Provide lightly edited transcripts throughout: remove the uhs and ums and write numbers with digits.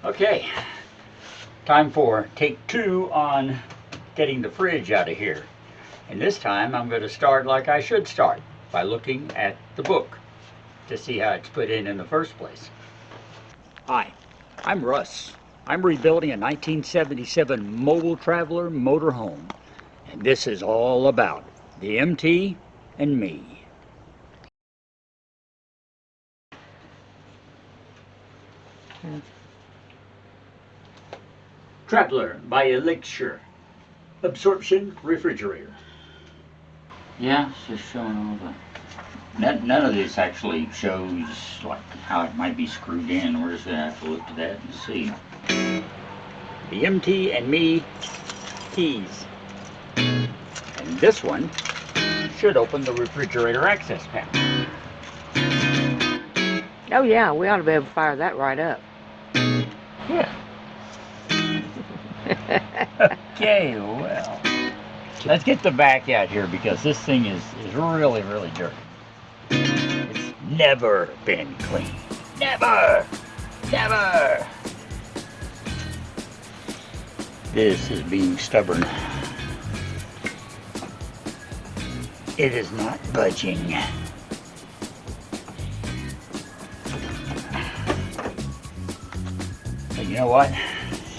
Okay, time for take 2 on getting the fridge out of here. And this time I'm going to start like I should start, by looking at the book to see how it's put in the first place. Hi, I'm Russ. I'm rebuilding a 1977 Mobile Traveler motorhome. And this is all about the MT and me. Traveler by Elixir. Absorption refrigerator. Yeah, it's just showing all the... None of this actually shows like how it might be screwed in. We're just going to have to look at that and see. The MT and me keys. And this one should open the refrigerator access panel. Oh yeah, we ought to be able to fire that right up. Yeah. Okay, well, let's get the back out here because this thing is really, really dirty. It's never been clean. Never! Never! This is being stubborn. It is not budging. But you know what?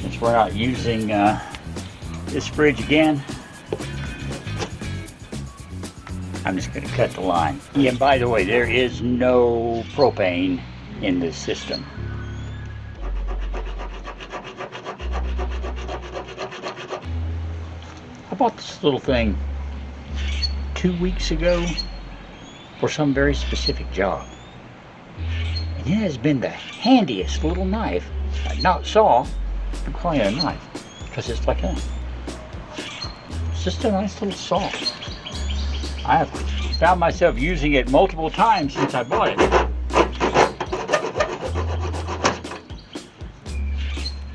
Since we're not using this fridge again, I'm just going to cut the line. Yeah, and by the way, there is no propane in this system. I bought this little thing 2 weeks ago for some very specific job. And it has been the handiest little knife. Not saw, I'm calling it a knife because it's like it's just a nice little saw. I have found myself using it multiple times since I bought it,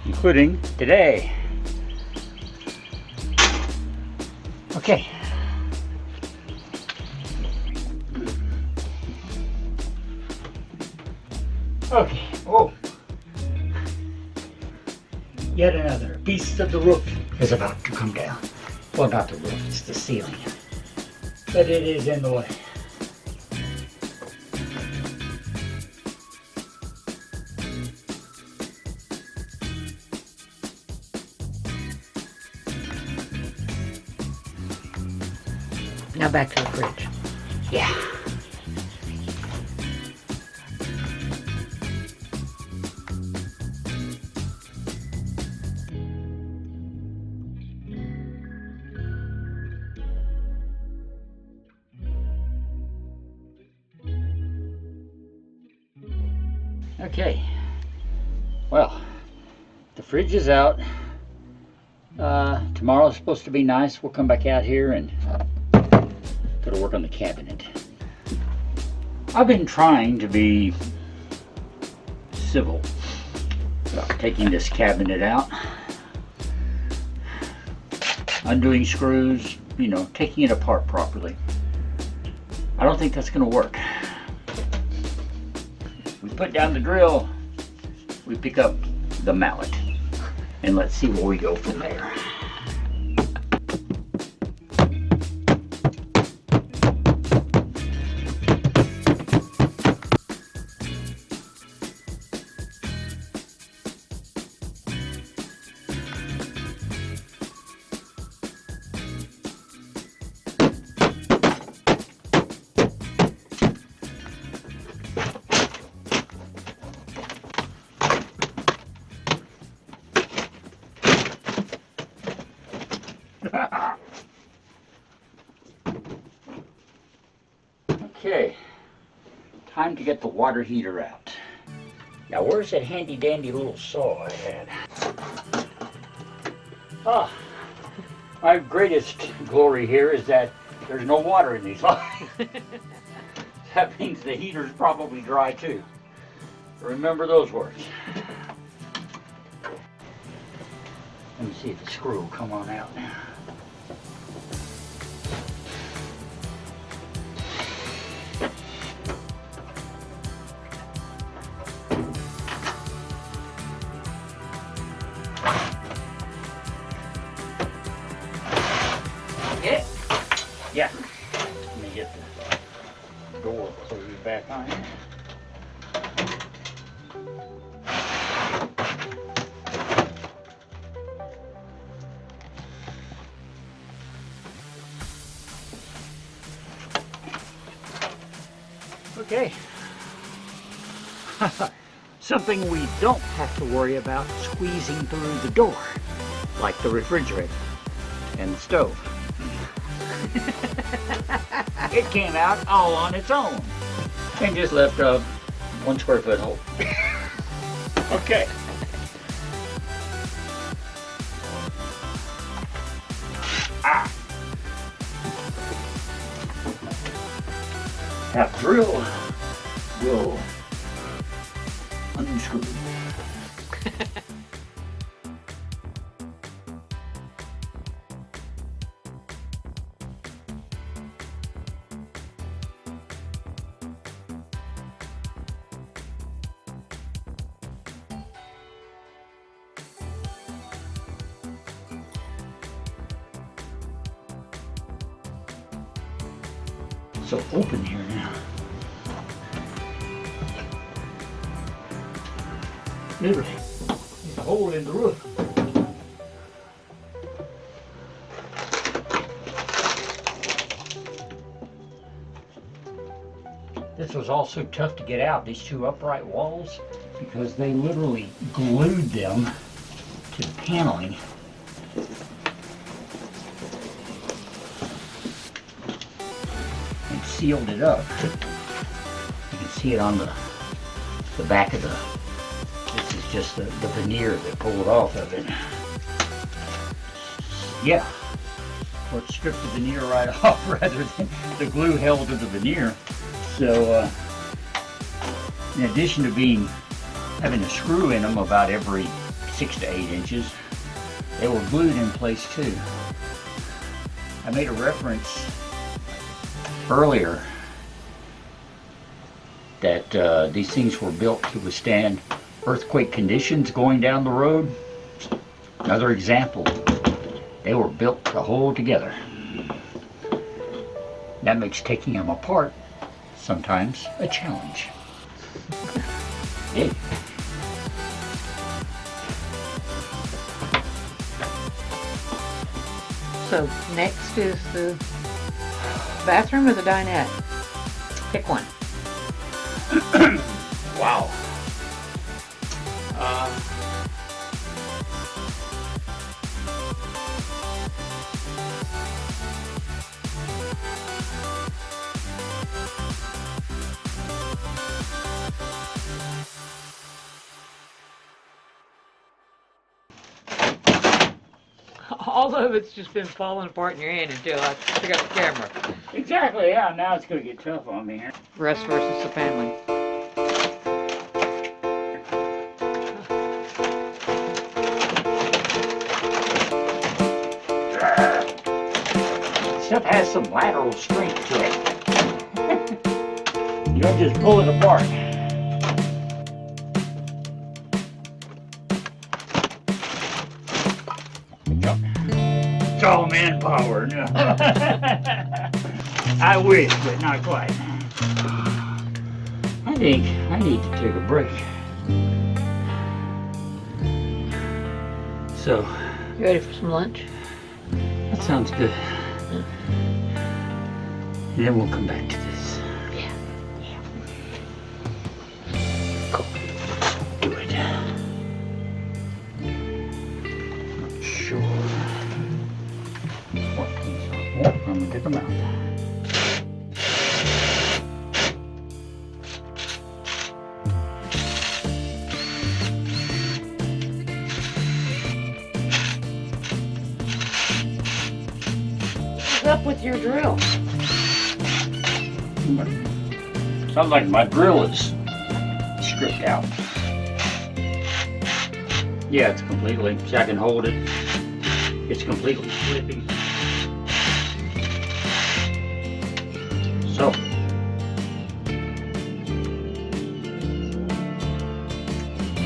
including today. Okay. Okay. Oh. Yet another piece of the roof is about to come down. Well, not the roof, it's the ceiling. But it is in the way. Now back to the fridge. Yeah. Okay, well, the fridge is out. Tomorrow's supposed to be nice. We'll come back out here and go to work on the cabinet. I've been trying to be civil about taking this cabinet out, undoing screws, you know, taking it apart properly. I don't think that's going to work. We put down the drill, we pick up the mallet, and let's see where we go from there. Okay, time to get the water heater out. Now where's that handy dandy little saw I had? Ah, my greatest glory here is that there's no water in these lines. That means the heater's probably dry too. Remember those words. Let me see if the screw will come on out now. Okay. Something we don't have to worry about squeezing through the door, like the refrigerator and the stove. It came out all on its own and just left a 1 square foot hole. Okay. That drill will unscrew. So open here now. Literally, there's a hole in the roof. This was also tough to get out, these 2 upright walls, because they literally glued them to the paneling. And sealed it up. You can see it on the back of the, this is just the veneer that pulled off of it. Yeah, or it stripped the veneer right off rather than the glue held to the veneer. So, in addition to having a screw in them about every 6 to 8 inches, they were glued in place too. I made a reference earlier that these things were built to withstand earthquake conditions going down the road. Another example, they were built to hold together. That makes taking them apart sometimes a challenge. Yeah. So next is the bathroom or the dinette? Pick one. Wow. All of it's just been falling apart in your hand until I pick up the camera. Exactly, yeah, now it's gonna get tough on me here. Russ versus the family. Stuff has some lateral strength to it. You don't just pull it apart. It's all manpower, no. I wish, but not quite. I think I need to take a break. So, You ready for some lunch? that sounds good. And then we'll come back to this. Yeah. Do it. Not sure what these are. Oh, I'm gonna take them out. What's up with your drill? Sounds like my drill is stripped out. Yeah, it's completely, see I can hold it. It's completely slipping. So,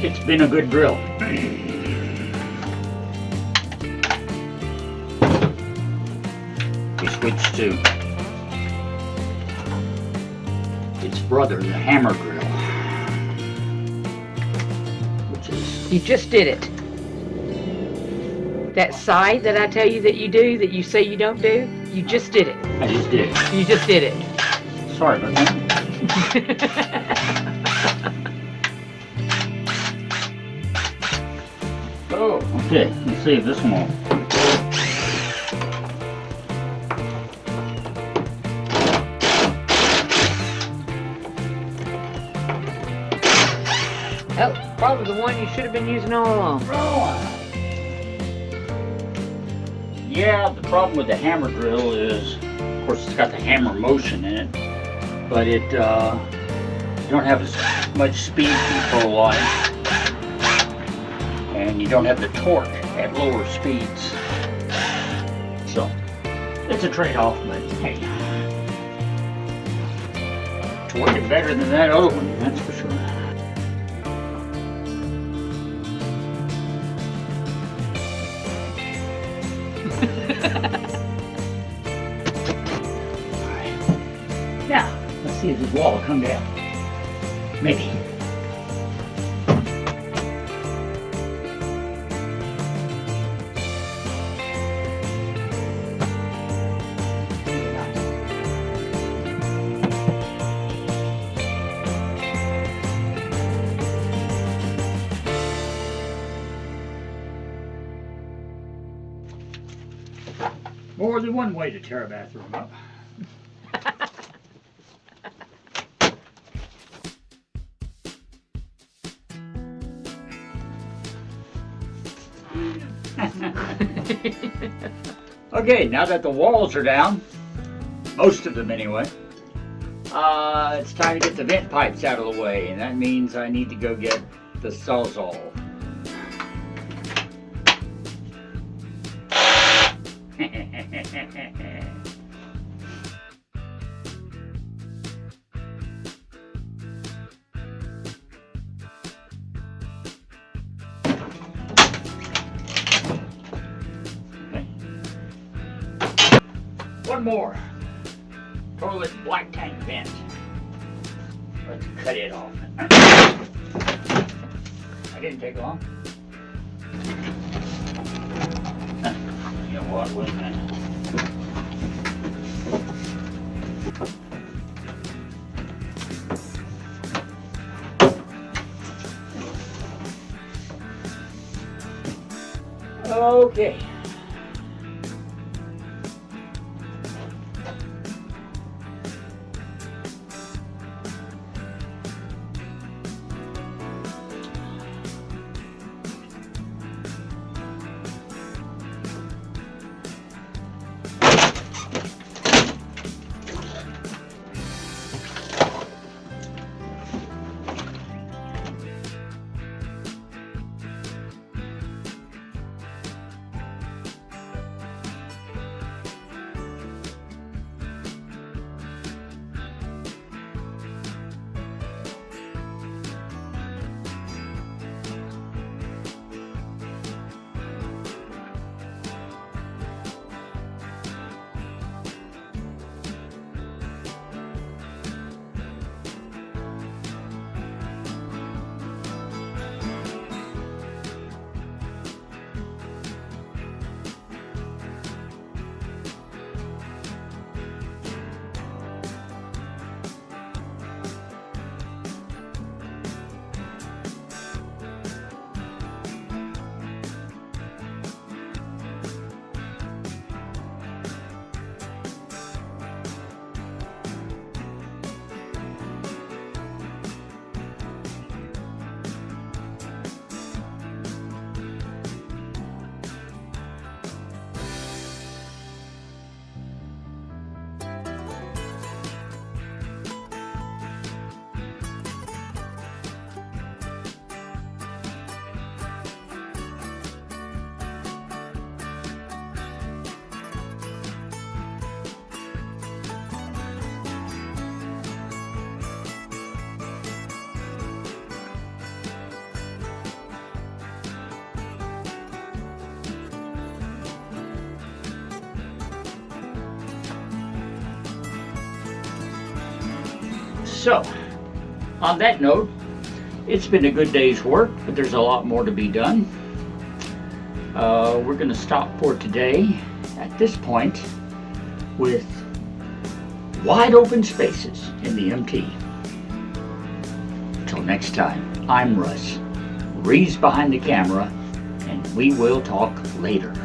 it's been a good drill. We switched to its brother, the hammer drill, which is, You just did it. That side that I tell you that you do, that you say you don't do, you just did it. I just did it. You just did it. Sorry about that. Oh, okay. Let's see if this one will. Oh, probably the one you should have been using all along. Yeah, the problem with the hammer drill is, of course, it's got the hammer motion in it, but it you don't have as much speed control on it, and you don't have the torque at lower speeds. So it's a trade-off, but hey, it's working better than that other one, that's for sure. Now, let's see if this wall will come down. Maybe. More than one way to tear a bathroom up. Okay, now that the walls are down, most of them anyway, it's time to get the vent pipes out of the way, and that means I need to go get the Sawzall. One more. Toilet black tank vent. Let's cut it off. I didn't take long. You know what, wait a minute. Okay. So, on that note, it's been a good day's work, but there's a lot more to be done. We're going to stop for today at this point with wide open spaces in the MT. Until next time, I'm Russ. Ree's behind the camera, and we will talk later.